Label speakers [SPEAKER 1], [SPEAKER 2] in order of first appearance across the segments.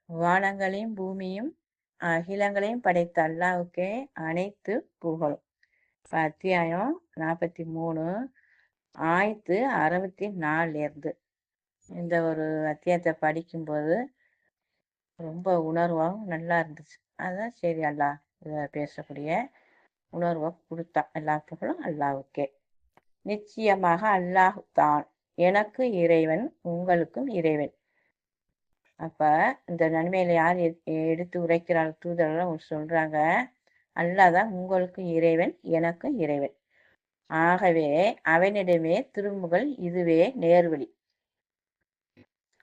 [SPEAKER 1] வானங்களையும் பூமியும் அகிலங்களையும் படைத்த அல்லாவுக்கே அனைத்து புகழும். அத்தியாயம் 43 ஆயத்து 64 இந்த ஒரு அத்தியாயத்தை படிக்கும்போது ரொம்ப உணர்வாகவும் நல்லா இருந்துச்சு. அதான் சரி அல்லாஹ் இதை பேசக்கூடிய உணர்வை கொடுத்தா. எல்லா புகழும் அல்லாவுக்கே. நிச்சயமாக அல்லாஹ் தான் எனக்கு இறைவன், உங்களுக்கும் இறைவன். அப்ப இந்த நன்மையில யார் எடுத்து உரைக்கிறாள்? தூதர்கள் சொல்றாங்க, அல்லாஹ் தான் உங்களுக்கு இறைவன், எனக்கும் இறைவன். ஆகவே அவனிடமே திரும்புகள், இதுவே நேர்வழி.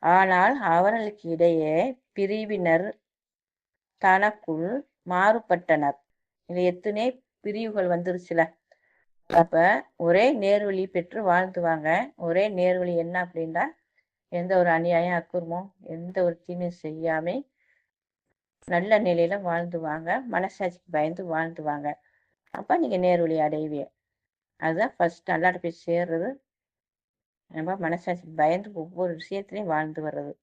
[SPEAKER 1] ஆனால் அவர்களுக்கு இடையே பிரிவினர் தனக்குள் மாறுபட்டனர். இது எத்தனை பிரிவுகள் வந்துருச்சுல. அப்ப ஒரே நேர்வழி பெற்று வாழ்ந்துவாங்க. ஒரே நேர்வழி என்ன அப்படின்னா, எந்த ஒரு அநியாயம் அக்குறமும் எந்த ஒரு தீமையும் செய்யாம நல்ல நிலையில வாழ்ந்துவாங்க. மனசாட்சிக்கு பயந்து வாழ்ந்துவாங்க. அப்ப நீங்க நேர்வழி அடைவீங்க. அதுதான் ஃபர்ஸ்ட் அல்லாட்ட போய் சேர்றது. நம்ம மனசாட்சிக்கு பயந்து ஒவ்வொரு விஷயத்திலையும் வாழ்ந்து வர்றது.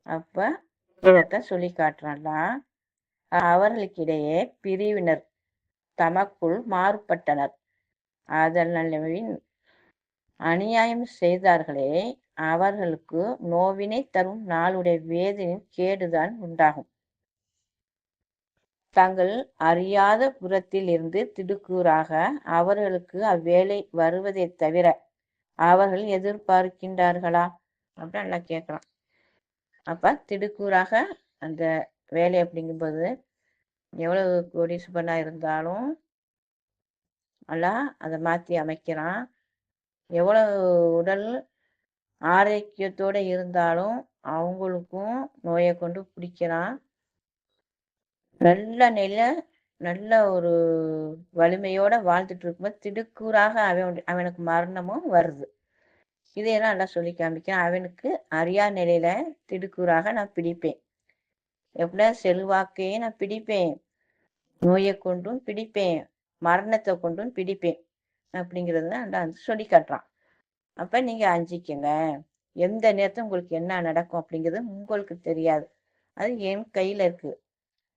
[SPEAKER 1] அப்ப இதைத்தான் சொல்லி காட்டுறான்லாம். அவர்களுக்கிடையே பிரிவினர் தமக்குள் மாறுபட்டனர். அதனின் அநியாயம் செய்தார்களே, அவர்களுக்கு நோவினை தரும் நாளுடைய வேதனின் கேடுதான் உண்டாகும். தங்கள் அறியாத புறத்தில் இருந்து திடுக்கூறாக அவர்களுக்கு அவ்வேளை வருவதை தவிர அவர்கள் எதிர்பார்க்கின்றார்களா அப்படின்னு நல்லா கேட்கலாம். அப்ப திடுக்கூறாக அந்த வேலை அப்படிங்கும்போது எவ்வளவு கோடீஸ்வரனா இருந்தாலும் எல்லாம் அதை மாற்றி அமைக்கிறான். எவ்வளவு உடல் ஆரோக்கியத்தோட இருந்தாலும் அவங்களுக்கும் நோயை கொண்டு பிடிக்கிறான். நல்ல நில நல்ல ஒரு வலிமையோட வாழ்ந்துட்டு இருக்கும்போது திடுக்கூறாக அவனுக்கு மரணமும் வருது. இதையெல்லாம் நல்லா சொல்லி காமிக்கிறான். அவனுக்கு அறியா நிலையில திடுக்கூறாக நான் பிடிப்பேன். எப்படின்னா செல்வாக்கையும் நான் பிடிப்பேன், நோயை கொண்டும் பிடிப்பேன், மரணத்தை கொண்டும் பிடிப்பேன் அப்படிங்கிறது தான் சொல்லி காட்டுறான். அப்ப நீங்க அஞ்சிக்கங்க. எந்த நேரத்தில் உங்களுக்கு என்ன நடக்கும் அப்படிங்கிறது உங்களுக்கு தெரியாது. அது என் கையில இருக்கு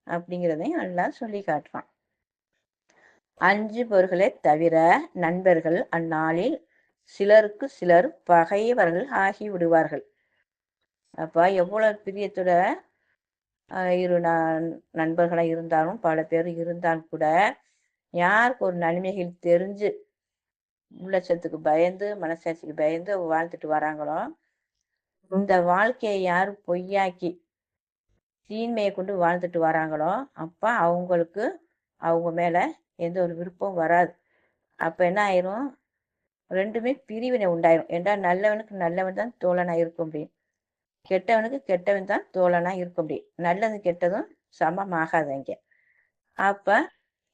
[SPEAKER 1] அப்படிங்கிறதையும் நல்லா சொல்லி காட்டுறான். அஞ்சுபவர்களே தவிர நண்பர்கள் அந்நாளில் சிலருக்கு சிலர் பகைவர்கள் ஆகி விடுவார்கள். அப்ப எவ்வளவு பிரியத்தோட இரு நண்பர்களா இருந்தாலும் பல பேர் இருந்தாலும் கூட யாருக்கு ஒரு நன்மைகள் தெரிஞ்சு உள்ளட்சத்துக்கு பயந்து மனசாட்சிக்கு பயந்து வாழ்ந்துட்டு வராங்களோ, இந்த வாழ்க்கையை யாரு பொய்யாக்கி தீன்மையை கொண்டு வாழ்ந்துட்டு வராங்களோ, அப்ப அவங்களுக்கு அவங்க மேல எந்த ஒரு விருப்பம் வராது. அப்ப என்ன ஆயிரும், ரெண்டுமே பிரிவினை உண்டாயிரும். என்றால் நல்லவனுக்கு நல்லவன் தான் தோழனா இருக்க முடியும், கெட்டவனுக்கு கெட்டவன் தான் தோழனா இருக்க முடியும். நல்லது கெட்டதும் சமமாகாதங்க. அப்ப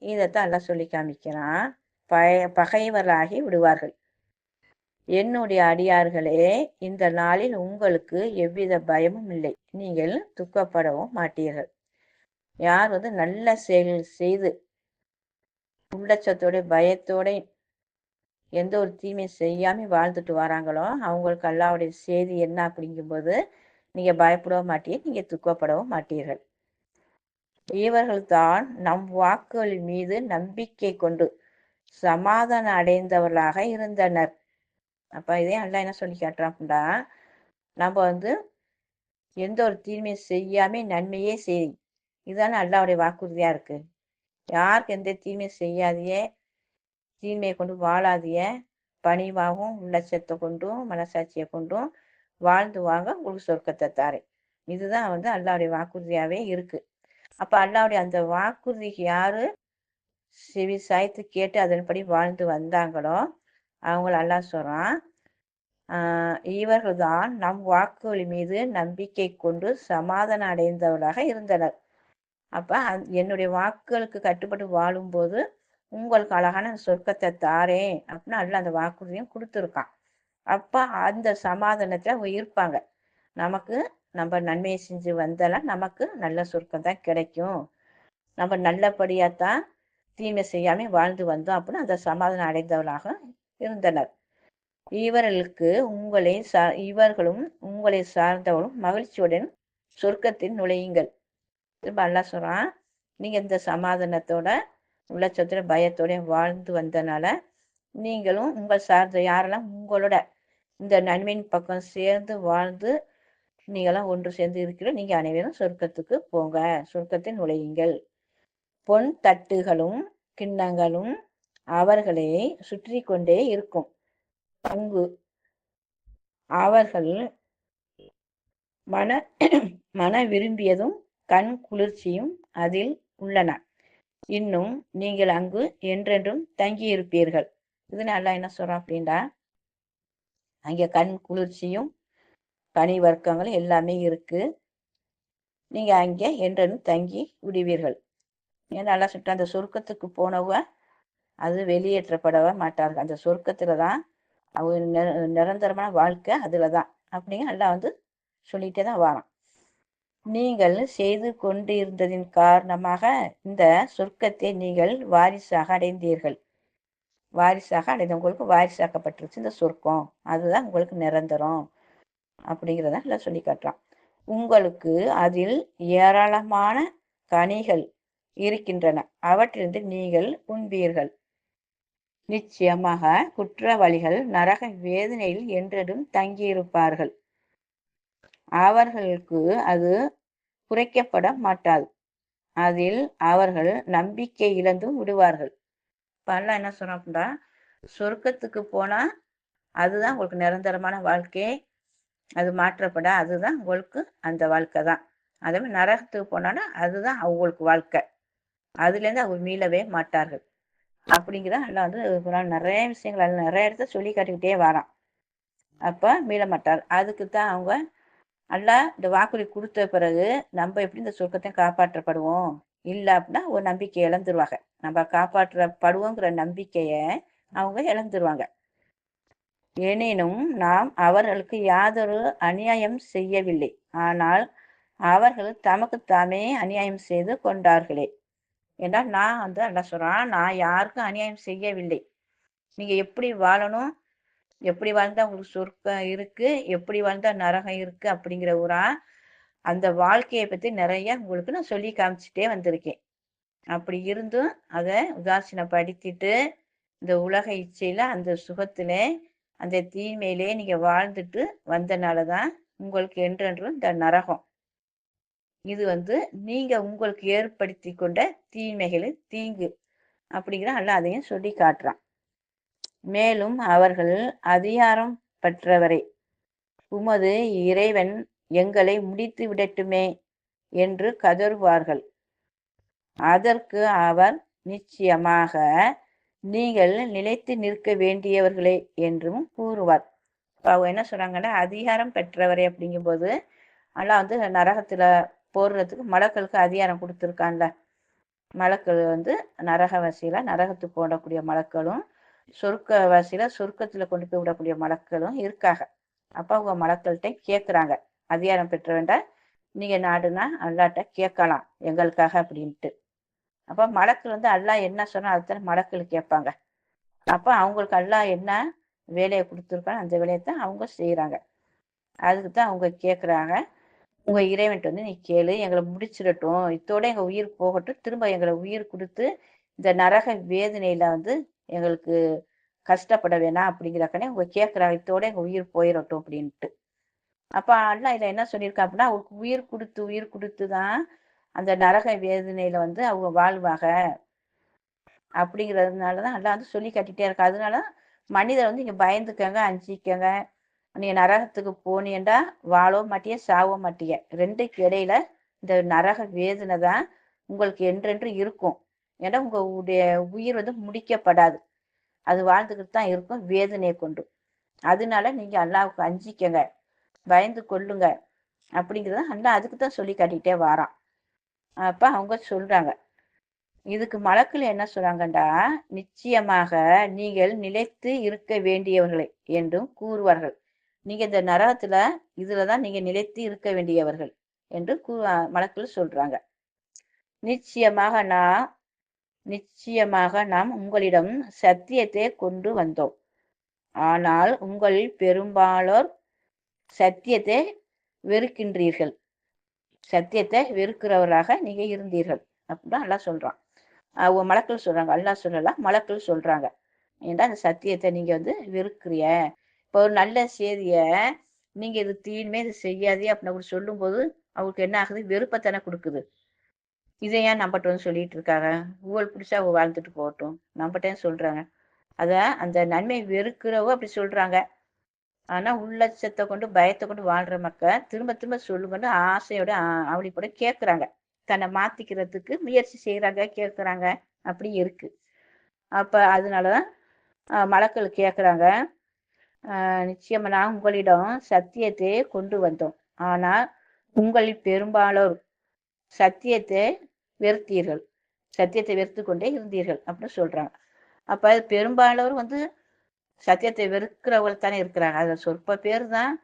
[SPEAKER 1] இதைத்தான் எல்லாம் சொல்லி காமிக்கிறான். பகைவர்களாகி விடுவார்கள். என்னுடைய அடியார்களே, இந்த நாளில் உங்களுக்கு எவ்வித பயமும் இல்லை, நீங்கள் துக்கப்படவும் மாட்டீர்கள். யார் நல்ல செயல் செய்து உள்ளச்சத்தோட பயத்தோட எந்த ஒரு தீமை செய்யாம வாழ்ந்துட்டு வராங்களோ, அவங்களுக்கு அல்லாஹ்வுடைய செய்தி என்ன அப்படிங்கும்போது நீங்க பயப்படவும் மாட்டீங்க, நீங்க துக்கப்படவும் மாட்டீர்கள். இவர்கள் தான் நம் வாக்குகளின் மீது நம்பிக்கை கொண்டு சமாதானம் அடைந்தவர்களாக இருந்தனர். அப்ப இதே அல்லாஹ் என்ன சொல்லி காட்டுறான் அப்படின்னா, நம்ம எந்த ஒரு தீமையை செய்யாம நன்மையே செய், இதுதானே அல்லாஹ்வுடைய வாக்குறுதியா இருக்கு. யாருக்கு எந்த தீமையும் செய்யாதியே, தீமையை கொண்டு வாழாதிய, பணிவாகவும் உள்ளச்சத்தை கொண்டும் மனசாட்சியை கொண்டும் வாழ்ந்து வாங்க, உங்களுக்கு சொர்க்கத்தை தாரேன். இதுதான் அல்லாஹ்வுடைய வாக்குறுதியாவே இருக்கு. அப்ப அல்லாஹ்வுடைய அந்த வாக்குறுதிக்கு யாரு செவி சாய்த்து கேட்டு அதன்படி வாழ்ந்து வந்தாங்களோ அவங்கள அல்லாஹ் சொல்றான், இவர்கள் தான் நம் வாக்குகள் மீது நம்பிக்கை கொண்டு சமாதானம் அடைந்தவர்களாக இருந்தனர். அப்ப என்னுடைய வாக்குகளுக்கு கட்டுப்பட்டு வாழும்போது உங்களுக்கு அழகான சொர்க்கத்தை தாரேன் அப்படின்னு அல்லாஹ் அந்த வாக்குறுதியும் கொடுத்துருக்கான். அப்ப அந்த சமாதானத்துல இருப்பாங்க. நமக்கு நம்ம நன்மையை செஞ்சு வந்தாலும் நமக்கு நல்ல சொர்க்கம் தான் கிடைக்கும், நம்ம நல்லபடியாத்தான் தீமை செய்யாம வாழ்ந்து வந்தோம் அப்படின்னு அந்த சமாதானம் அடைந்தவர்களாக இருந்தனர். இவர்களும் உங்களை சார்ந்தவர்களும் மகிழ்ச்சியுடன் சொர்க்கத்தில் நுழையுங்கள். திரும்ப அல்லாஹ் சொல்றான், நீங்க இந்த சமாதானத்தோட உள்ளச்சத்துல பயத்தோட வாழ்ந்து வந்தனால நீங்களும் உங்கள் சார்ந்த யாரெல்லாம் உங்களோட இந்த நன்மையின் பக்கம் சேர்ந்து வாழ்ந்து நீங்களாம் ஒன்று சேர்ந்து இருக்கிற நீங்க அனைவரும் சொர்க்கத்துக்கு போங்க, சொர்க்கத்தில் நுழையுங்கள். பொன் தட்டுகளும் கிண்ணங்களும் அவர்களை சுற்றி கொண்டே இருக்கும். அங்கு அவர்கள் மன மன விரும்பியதும் கண் குளிர்ச்சியும் அதில் உள்ளன. இன்னும் நீங்கள் அங்கு என்றென்றும் தங்கியிருப்பீர்கள். இதனால என்ன சொல்றோம் அப்படின்னா, அங்கே கண் குளிர்ச்சியும் கனி வர்க்கங்கள் எல்லாமே இருக்கு. நீங்க அங்கே என்றென்றும் தங்கி விடுவீர்கள். ஏன்னா நல்லா சொல்லிட்டு அந்த சொர்க்கத்துக்கு போனவங்க அது வெளியேற்றப்படவே மாட்டார்கள். அந்த சொர்க்கத்துல தான் அவங்க நிரந்தரமான வாழ்க்கை அதுல தான் அப்படிங்க நல்லா சொல்லிட்டே தான் வரோம். நீங்கள் செய்து கொண்டிருந்ததின் காரணமாக இந்த சொர்க்கத்தை நீங்கள் வாரிசாக அடைந்தீர்கள். வாரிசாக அடைந்தவங்களுக்கு வாரிசாக்கப்பட்டுருச்சு இந்த சொர்க்கம். அதுதான் உங்களுக்கு நிரந்தரம் அப்படிங்கிறத நல்லா சொல்லி காட்டுறான். உங்களுக்கு அதில் ஏராளமான கனிகள் இருக்கின்றன. அவற்றிலிருந்து நீங்கள் உண்பீர்கள். நிச்சயமாக குற்றவாளிகள் நரக வேதனையில் என்றென்றும் தங்கியிருப்பார்கள். அவர்களுக்கு அது குறைக்கப்பட மாட்டாது. அதில் அவர்கள் நம்பிக்கை இழந்தும் விடுவார்கள். இப்ப என்ன சொன்னோம் அப்படின்னா, சொர்க்கத்துக்கு போனா அதுதான் உங்களுக்கு நிரந்தரமான வாழ்க்கை. அது மாற்றப்பட அதுதான் உங்களுக்கு அந்த வாழ்க்கை தான். அதே மாதிரி நரகத்துக்கு போனானா அதுதான் அவங்களுக்கு வாழ்க்கை. அதுலேருந்து அவங்க மீளவே மாட்டார்கள். அப்படிங்கிற எல்லாம் நிறைய விஷயங்கள் நிறைய இடத்த சொல்லி காட்டிக்கிட்டே வரான். அப்ப மீள மாட்டார். அதுக்குத்தான் அவங்க அல்லாஹ் இந்த வாக்குறுதி கொடுத்த பிறகு நம்ம எப்படி இந்த சொர்க்கத்தை காப்பாற்றப்படுவோம், இல்லை அப்படின்னா ஒரு நம்பிக்கை இழந்துருவாங்க. நம்ம காப்பாற்றப்படுவோங்கிற நம்பிக்கைய அவங்க இழந்துருவாங்க. எனினும் நாம் அவர்களுக்கு யாதொரு அநியாயம் செய்யவில்லை. ஆனால் அவர்கள் தமக்கு தாமே அநியாயம் செய்து கொண்டார்களே. என்றால் நான் அல்ல சொல்றான், நான் யாருக்கும் அநியாயம் செய்யவில்லை. நீங்க எப்படி வாழணும், எப்படி வாழ்ந்தா உங்களுக்கு சொர்க்கம் இருக்கு, எப்படி வாழ்ந்தா நரகம் இருக்கு அப்படிங்கிற அந்த வாழ்க்கையை பத்தி நிறைய உங்களுக்கு நான் சொல்லி காமிச்சிட்டே வந்திருக்கேன். அப்படி இருந்தும் அதை உதாசீனப்படுத்திட்டு இந்த உலக இச்சையில அந்த சுகத்துல அந்த தீமையிலே நீங்க வாழ்ந்துட்டு வந்தனாலதான் உங்களுக்கு என்றென்றும் இந்த நரகம். இது நீங்க உங்களுக்கு ஏற்படுத்தி கொண்ட தீமைகள் தீங்கு அப்படிங்கிற அல்ல அதையும் சொல்லி காட்டுறான். மேலும் அவர்கள் அதிகாரம் பெற்றவரை உமது இறைவன் எங்களை முடித்து விடட்டுமே என்று கதறுவார்கள். அதற்கு அவர் நிச்சயமாக நீங்கள் நிலைத்து நிற்க வேண்டியவர்களே என்றும் கூறுவார். அவங்க என்ன சொல்றாங்கன்னா, அதிகாரம் பெற்றவரை அப்படிங்கும்போது அல்லா நரகத்துல போடுறதுக்கு மலக்களுக்கு அதிகாரம் கொடுத்துருக்கான்ல. மலக்கள் நரக வசியில நரகத்துக்கு போடக்கூடிய மலக்களும், சொர்க்க வசியில சொர்க்கத்துல கொண்டு போய் விடக்கூடிய மலக்களும் இருக்காங்க. அப்ப அவங்க மலக்கள்கிட்ட கேட்குறாங்க, அதிகாரம் பெற்றவன்டா நீங்க நாடுனா அல்லாட்ட கேட்கலாம் எங்களுக்காக அப்படின்ட்டு. அப்ப மலக்கள் அல்லாஹ் என்ன சொன்னா அதுதானே மலக்கள் கேட்பாங்க. அப்ப அவங்களுக்கு அல்லாஹ் என்ன வேலையை கொடுத்துருக்காங்க அந்த வேலையைத்தான் அவங்க செய்யறாங்க. அதுக்கு தான் அவங்க கேட்குறாங்க, உங்க இறைவன்ட்டு நீ கேளு, எங்களை முடிச்சிடட்டும், இத்தோட எங்க உயிர் போகட்டும், திரும்ப எங்களை உயிர் கொடுத்து இந்த நரக வேதனையில எங்களுக்கு கஷ்டப்பட வேணாம் அப்படிங்கிறக்கனே அவங்க கேட்குறாங்க, இத்தோட எங்க உயிர் போயிடட்டும் அப்படின்ட்டு. அப்ப அல்லாஹ் இதுல என்ன சொல்லியிருக்கா அப்படின்னா, அவருக்கு உயிர் கொடுத்து தான் அந்த நரக வேதனையில அவங்க வாழ்வாங்க அப்படிங்கிறதுனாலதான் அல்லாஹ் சொல்லி கட்டிட்டே இருக்கா. அதனால மனிதர் இங்க பயந்துக்கங்க, அஞ்சிக்கங்க. நீங்க நரகத்துக்கு போனீண்டா வாழவும் மாட்டிய சாவவும் மாட்டிய, ரெண்டுக்கு இடையில இந்த நரக வேதனை தான் உங்களுக்கு என்றென்று இருக்கும். ஏன்னா உங்களுடைய உயிர் முடிக்கப்படாது, அது வாழ்ந்துக்கிட்டு தான் இருக்கும் வேதனையை கொண்டு. அதனால நீங்க அல்லாவுக்கு அஞ்சிக்கங்க, பயந்து கொள்ளுங்க அப்படிங்கிறத அல்லாஹ் அதுக்கு தான் சொல்லி காட்டிகிட்டே வாரான். அப்ப அவங்க சொல்றாங்க, இதுக்கு மலக்குல என்ன சொல்றாங்கண்டா, நிச்சயமாக நீங்கள் நிலைத்து இருக்க வேண்டியவர்களே என்றும் கூறுவார்கள். நீங்க இந்த நரகத்துல இதுலதான் நீங்க நிலைத்து இருக்க வேண்டியவர்கள் என்று மலக்குல சொல்றாங்க. நிச்சயமாக நாம் உங்களிடம் சத்தியத்தை கொண்டு வந்தோம். ஆனால் உங்களில் பெரும்பாலோர் சத்தியத்தை வெறுக்கின்றீர்கள். சத்தியத்தை வெறுக்கிறவராக நீங்க இருந்தீர்கள் அப்படின்னு அல்லாஹ் சொல்றான். மலக்கள் சொல்றாங்க, அல்லாஹ் சொல்லலாம், மலக்கள் சொல்றாங்க. ஏன்டா அந்த சத்தியத்தை நீங்க வந்து வெறுக்கிறிய. இப்போ ஒரு நல்ல செய்திய நீங்க இது தீன்மே இது செய்யாதே அப்படின்னு அப்படி சொல்லும்போது அவங்களுக்கு என்ன ஆகுது? வெறுப்பத்தானே கொடுக்குது. இதை ஏன் நம்மகிட்ட வந்து சொல்லிட்டு இருக்காங்க? ஊழல் பிடிச்சா வாழ்ந்துட்டு போகட்டும், நம்மகிட்டேன்னு சொல்றாங்க. அத அந்த நன்மை வெறுக்கிறவோ அப்படி சொல்றாங்க. ஆனா உள்ளட்சத்தை கொண்டு பயத்தை கொண்டு வாழ்ற மக்கள் திரும்ப திரும்ப சொல்லுங்கன்னு ஆசையோட அவளிப்பட கேட்கறாங்க. தன்னை மாத்திக்கிறதுக்கு முயற்சி செய்யறாங்க, கேட்கறாங்க. அப்படி இருக்கு. அப்ப அதனாலதான் மலக்கள் கேட்கறாங்க, நிச்சயமா நான் உங்களிடம் சத்தியத்தை கொண்டு வந்தோம். ஆனால் உங்களில் பெரும்பாலோர் சத்தியத்தை வெறுத்தீர்கள், சத்தியத்தை வெறுத்து கொண்டே இருந்தீர்கள் அப்படின்னு சொல்றாங்க. அப்ப பெரும்பாலோர் வந்து சத்தியத்தை வெறுக்கிறவர்கள் தானே இருக்கிறாங்க. அதுல சொற்ப பேர் தான்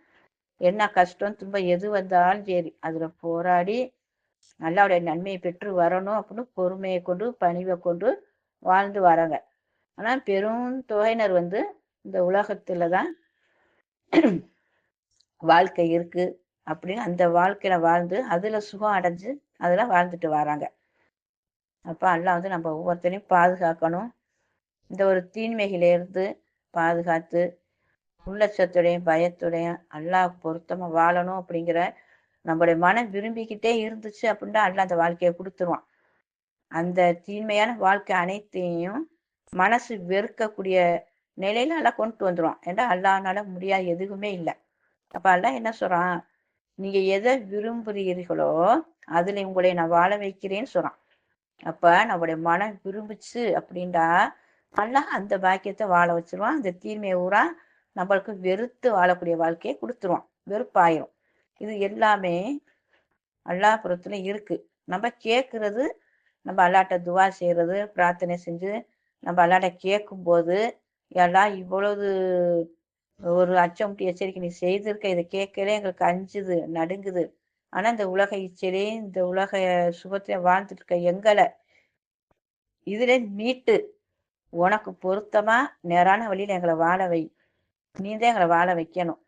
[SPEAKER 1] என்ன கஷ்டம் துன்பம் எது வந்தாலும் சரி அதுல போராடி அல்லாவுடைய நன்மையை பெற்று வரணும் அப்படின்னு பொறுமையை கொண்டு பணிவை கொண்டு வாழ்ந்து வராங்க. ஆனா பெரும் தொகையினர் வந்து இந்த உலகத்துல தான் வாழ்க்கை இருக்கு அப்படின்னு அந்த வாழ்க்கையில வாழ்ந்து அதுல சுகம் அடைஞ்சு அதுல வாழ்ந்துட்டு வராங்க. அப்ப அல்லாஹ் வந்து நம்ம ஒவ்வொருத்தரையும் பாதுகாக்கணும். இந்த ஒரு தீன்மைகளிலிருந்து பாதுகாத்து உள்ளச்சத்துடைய பயத்துடைய அல்லாஹ் பொருத்தமா வாழணும் அப்படிங்கிற நம்மளுடைய மனம் விரும்பிக்கிட்டே இருந்துச்சு அப்படின்னா அல்லாஹ் அந்த வாழ்க்கையை கொடுத்துருவான். அந்த தீன்மையான வாழ்க்கை அனைத்தையும் மனசு வெறுக்கக்கூடிய நிலையில எல்லாம் கொண்டு வந்துருவான். ஏன்னா அல்லாஹ்னால முடியாது எதுவுமே இல்லை. அப்ப அல்லாஹ் என்ன சொல்றான்? நீங்க எதை விரும்புகிறீர்களோ அதுல உங்களை நான் வாழ வைக்கிறேன்னு சொல்றான். அப்ப நம்முடைய மனம் விரும்புச்சு அப்படின்டா அல்லாஹ் அந்த பாக்கியத்தை வாழ வச்சிருவான். அந்த தீமையை ஊரா நம்மளுக்கு வெறுத்து வாழக்கூடிய வாழ்க்கையை கொடுத்துருவான். வெறுப்பாயிரும். இது எல்லாமே அல்லாஹ் புறத்துல இருக்கு. நம்ம கேட்கறது, நம்ம அல்லாட்ட துவா செய்யறது, பிரார்த்தனை செஞ்சு நம்ம அல்லாட்ட கேட்கும் போது எல்லாம் இவ்வளவு ஒரு அச்சமுட்டி எச்சரிக்கை நீ செய்திருக்க, இதை கேட்கலே எங்களுக்கு அஞ்சுது நடுங்குது. ஆனா இந்த உலக இச்சையிலே இந்த உலக சுகத்திலே வாழ்ந்துட்டு இருக்க எங்களை இதுல மீட்டு உனக்கு பொருத்தமா நேரான வழியில எங்களை வாழ வை. நீ தான் எங்களை வாழ வைக்கணும்.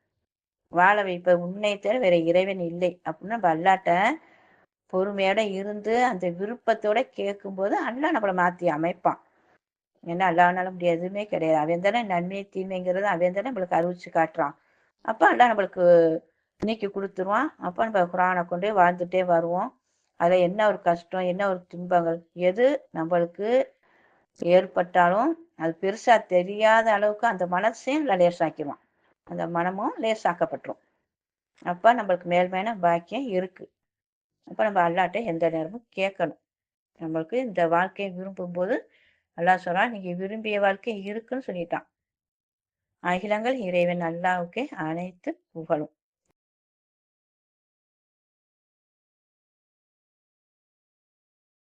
[SPEAKER 1] வாழ வைப்ப உன்னை தவிர வேற இறைவன் இல்லை அப்படின்னு நம்ம அல்லாட்ட பொறுமையோட இருந்து அந்த விருப்பத்தோட கேட்கும்போது அல்லாஹ் நம்மளை மாத்தி அமைப்பான். ஏன்னா அல்லாஹ்னால முடியாது எதுவுமே கிடையாது. அவன் தானே நன்மை தீமைங்கிறது அவன் தானே நம்மளுக்கு அறிவிச்சு காட்டுறான். அப்ப அல்லாஹ் நம்மளுக்கு நீக்கி கொடுத்துருவான். அப்ப நம்ம குரானை கொண்டே வாழ்ந்துட்டே வருவோம். அதுல என்ன ஒரு கஷ்டம், என்ன ஒரு துன்பங்கள் எது நம்மளுக்கு ஏற்பட்டாலும் அது பெருசா தெரியாத அளவுக்கு அந்த மனசையும் லேசாக்கிடுவான். அந்த மனமும் லேசாக்கப்பட்டுரும். அப்ப நம்மளுக்கு மேல்மையான பாக்கியம் இருக்கு. அப்ப நம்ம அல்லாட்ட எந்த நேரமும் கேட்கணும். நம்மளுக்கு இந்த வாழ்க்கையை விரும்பும் போது அல்லாஹ் சொல்றான், நீங்க விரும்பிய வாழ்க்கை இருக்குன்னு சொல்லிட்டான். அகிலங்கள் இறைவன் அல்லாஹ்வுக்கே அனைத்து புகழும்.